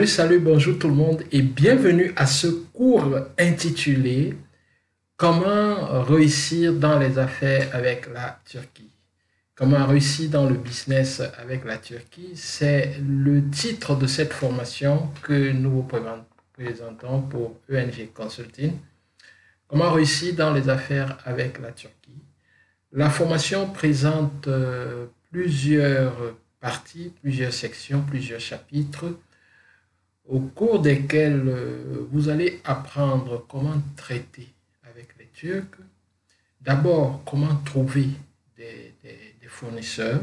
Salut, bonjour tout le monde et bienvenue à ce cours intitulé Comment réussir dans les affaires avec la Turquie. Comment réussir dans le business avec la Turquie, c'est le titre de cette formation que nous vous présentons pour ENG Consulting. Comment réussir dans les affaires avec la Turquie. La formation présente plusieurs parties, plusieurs sections, plusieurs chapitres, au cours desquels vous allez apprendre comment traiter avec les Turcs. D'abord, comment trouver des fournisseurs,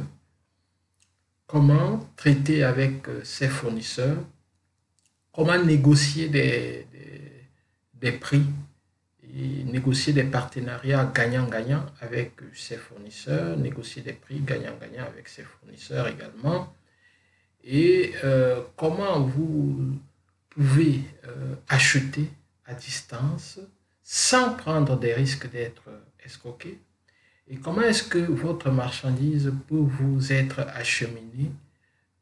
comment traiter avec ces fournisseurs, comment négocier des prix et négocier des partenariats gagnant-gagnant avec ces fournisseurs, négocier des prix gagnant-gagnant avec ces fournisseurs également. Et comment vous pouvez acheter à distance sans prendre des risques d'être escroqué, et comment est-ce que votre marchandise peut vous être acheminée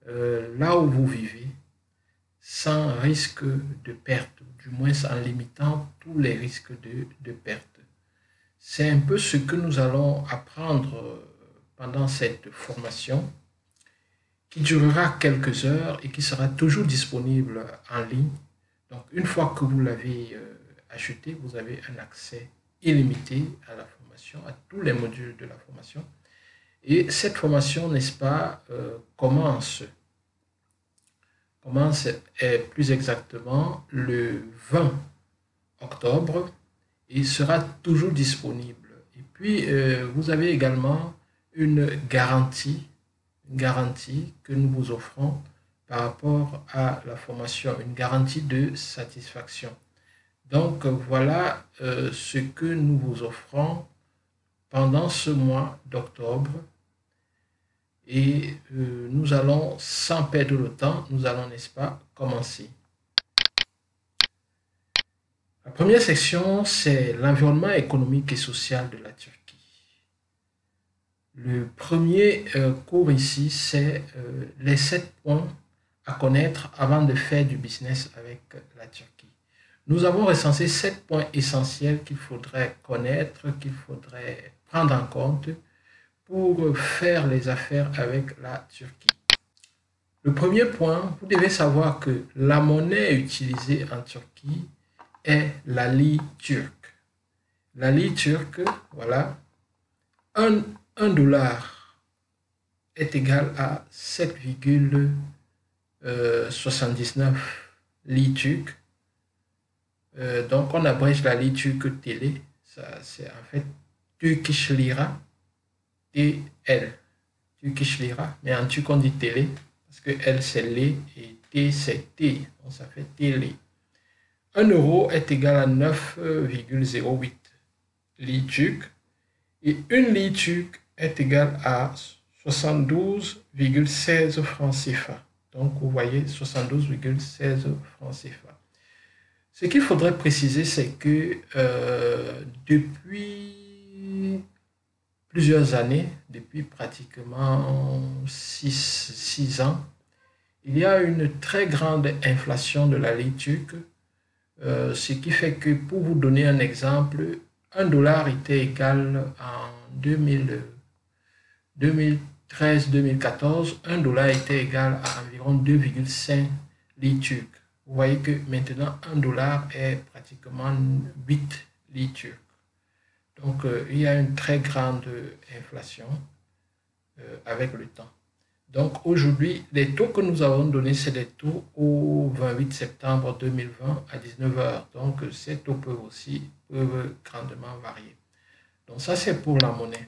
là où vous vivez sans risque de perte, du moins en limitant tous les risques de perte. C'est un peu ce que nous allons apprendre pendant cette formation, qui durera quelques heures et qui sera toujours disponible en ligne. Donc, une fois que vous l'avez acheté, vous avez un accès illimité à la formation, à tous les modules de la formation. Et cette formation, n'est-ce pas, commence plus exactement le 20 octobre et sera toujours disponible. Et puis, vous avez également une garantie que nous vous offrons par rapport à la formation, une garantie de satisfaction. Donc voilà ce que nous vous offrons pendant ce mois d'octobre, et nous allons, sans perdre le temps, nous allons, n'est-ce pas, commencer. La première section, c'est l'environnement économique et social de la Turquie. Le premier cours ici, c'est les 7 points à connaître avant de faire du business avec la Turquie. Nous avons recensé 7 points essentiels qu'il faudrait connaître, qu'il faudrait prendre en compte pour faire les affaires avec la Turquie. Le premier point, vous devez savoir que la monnaie utilisée en Turquie est la lire turque. La lire turque, voilà, $1 est égal à 7,79 lire turque. Donc on abrège la lire turque télé, ça c'est en fait Turkish Lira, TL, Turkish Lira, mais en turc on dit télé parce que L c'est lé et T c'est T, donc ça fait télé. 1 euro est égal à 9,08 lire turque et 1 lire turque est égal à 72,16 francs CFA. Donc vous voyez 72,16 francs CFA. Ce qu'il faudrait préciser, c'est que depuis plusieurs années, depuis pratiquement 6 ans, il y a une très grande inflation de la lire turque, ce qui fait que, pour vous donner un exemple, $1 était égal en 2013-2014, $1 était égal à environ 2,5 lire turques. Vous voyez que maintenant $1 est pratiquement 8 lire turques. Donc il y a une très grande inflation avec le temps. Donc aujourd'hui, les taux que nous avons donnés, c'est des taux au 28 septembre 2020 à 19 h. Donc ces taux peuvent grandement varier. Donc ça, c'est pour la monnaie.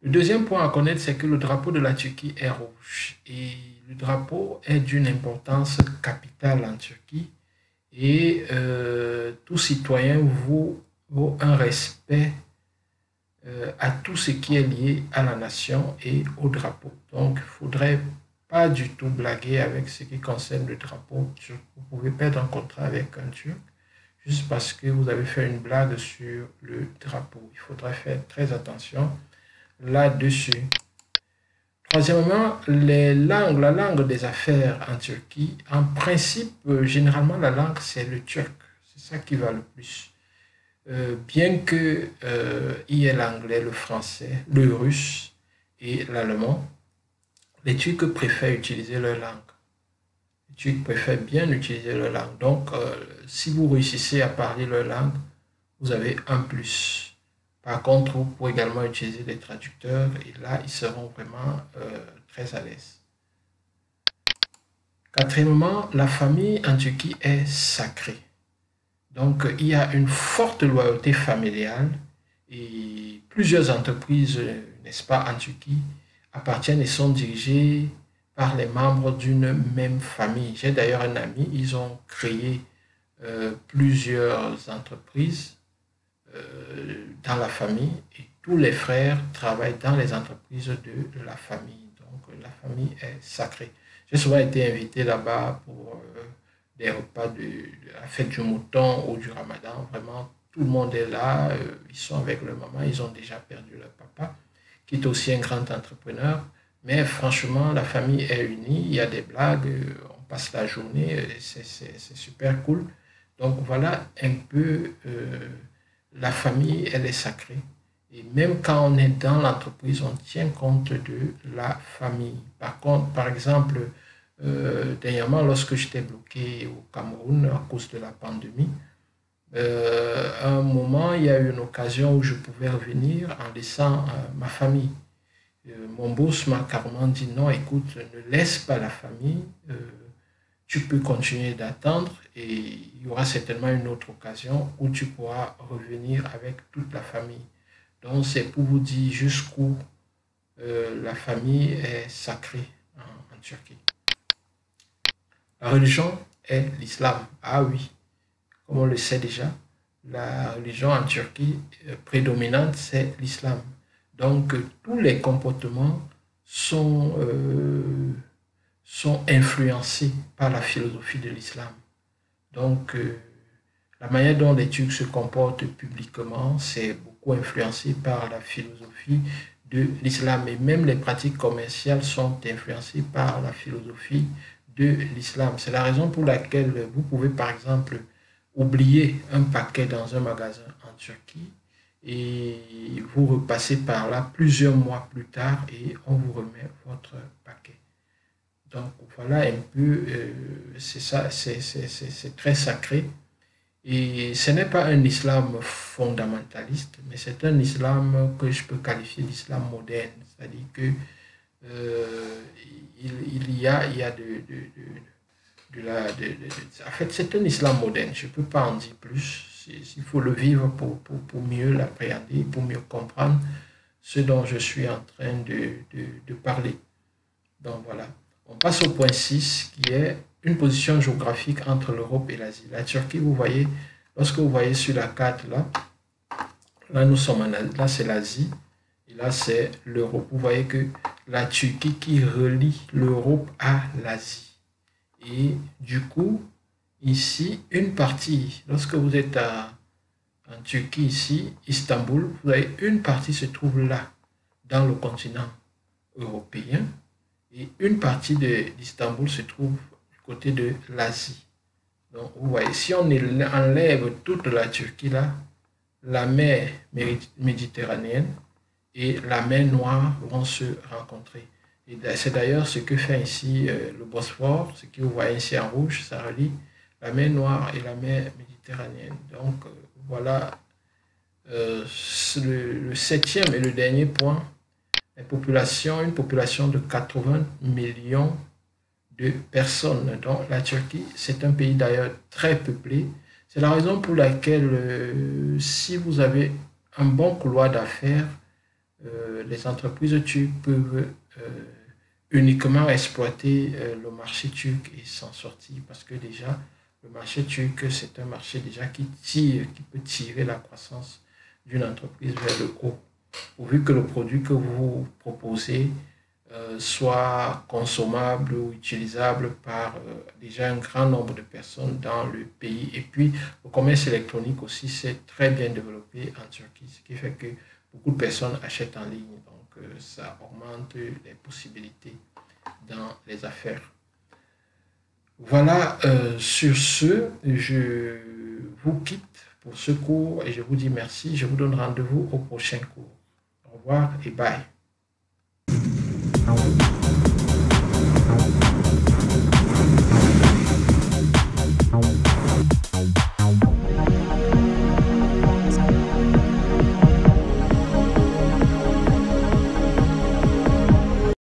Le deuxième point à connaître, c'est que le drapeau de la Turquie est rouge. Et le drapeau est d'une importance capitale en Turquie. Et tout citoyen vaut un respect à tout ce qui est lié à la nation et au drapeau. Donc, il faudrait pas du tout blaguer avec ce qui concerne le drapeau turc. Vous pouvez perdre un contrat avec un Turc juste parce que vous avez fait une blague sur le drapeau. Il faudrait faire très attention là-dessus. Troisièmement, la langue des affaires en Turquie, en principe, généralement, la langue, c'est le turc. C'est ça qui va le plus. Bien que il y ait l'anglais, le français, le russe et l'allemand, les Turcs préfèrent utiliser leur langue. Les Turcs préfèrent bien utiliser leur langue. Donc, si vous réussissez à parler leur langue, vous avez un plus. Par contre, vous pouvez également utiliser des traducteurs et là, ils seront vraiment très à l'aise. Quatrièmement, la famille en Turquie est sacrée. Donc, il y a une forte loyauté familiale et plusieurs entreprises, n'est-ce pas, en Turquie, appartiennent et sont dirigées par les membres d'une même famille. J'ai d'ailleurs un ami, ils ont créé plusieurs entreprises dans la famille et tous les frères travaillent dans les entreprises de la famille. Donc la famille est sacrée. J'ai souvent été invité là-bas pour des repas de la fête du mouton ou du ramadan. Vraiment, tout le monde est là. Ils sont avec leur maman. Ils ont déjà perdu leur papa, qui est aussi un grand entrepreneur. Mais franchement, la famille est unie. Il y a des blagues. On passe la journée. C'est super cool. Donc voilà un peu la famille, elle est sacrée. Et même quand on est dans l'entreprise, on tient compte de la famille. Par contre, par exemple, dernièrement, lorsque j'étais bloqué au Cameroun à cause de la pandémie, à un moment, il y a eu une occasion où je pouvais revenir en laissant ma famille. Mon boss m'a carrément dit non, écoute, ne laisse pas la famille, tu peux continuer d'attendre et il y aura certainement une autre occasion où tu pourras revenir avec toute la famille. Donc c'est pour vous dire jusqu'où la famille est sacrée en Turquie. La religion est l'islam. Ah oui, comme on le sait déjà, la religion en Turquie prédominante, c'est l'islam. Donc tous les comportements sont influencés par la philosophie de l'islam. Donc, la manière dont les Turcs se comportent publiquement, c'est beaucoup influencé par la philosophie de l'islam. Et même les pratiques commerciales sont influencées par la philosophie de l'islam. C'est la raison pour laquelle vous pouvez, par exemple, oublier un paquet dans un magasin en Turquie et vous repassez par là plusieurs mois plus tard et on vous remet votre paquet. Donc voilà un peu, c'est ça, c'est très sacré. Et ce n'est pas un islam fondamentaliste, mais c'est un islam que je peux qualifier d'islam moderne. C'est-à-dire que euh, il y a en fait, c'est un islam moderne. Je ne peux pas en dire plus. Il faut le vivre pour mieux l'appréhender, pour mieux comprendre ce dont je suis en train de parler. Donc voilà. On passe au point 6 qui est une position géographique entre l'Europe et l'Asie. La Turquie, vous voyez, lorsque vous voyez sur la carte là nous sommes en Asie, là c'est l'Asie et là c'est l'Europe. Vous voyez que la Turquie qui relie l'Europe à l'Asie. Et du coup, ici, une partie, lorsque vous êtes en Turquie ici, Istanbul, vous avez une partie se trouve là, dans le continent européen. Et une partie d'Istanbul se trouve du côté de l'Asie. Donc, vous voyez, si on enlève toute la Turquie là, la mer Méditerranéenne et la mer Noire vont se rencontrer. Et c'est d'ailleurs ce que fait ici le Bosphore, ce que vous voyez ici en rouge, ça relie la mer Noire et la mer Méditerranéenne. Donc, voilà le septième et le dernier point. Une population de 80 millions de personnes. Donc la Turquie, c'est un pays d'ailleurs très peuplé. C'est la raison pour laquelle si vous avez un bon couloir d'affaires, les entreprises turques peuvent uniquement exploiter le marché turc et s'en sortir parce que déjà, le marché turc, c'est un marché déjà qui peut tirer la croissance d'une entreprise vers le haut. Pourvu que le produit que vous proposez soit consommable ou utilisable par déjà un grand nombre de personnes dans le pays. Et puis, le commerce électronique aussi s'est très bien développé en Turquie, ce qui fait que beaucoup de personnes achètent en ligne. Donc, ça augmente les possibilités dans les affaires. Voilà, sur ce, je vous quitte pour ce cours et je vous dis merci. Je vous donne rendez-vous au prochain cours. Au revoir et bye.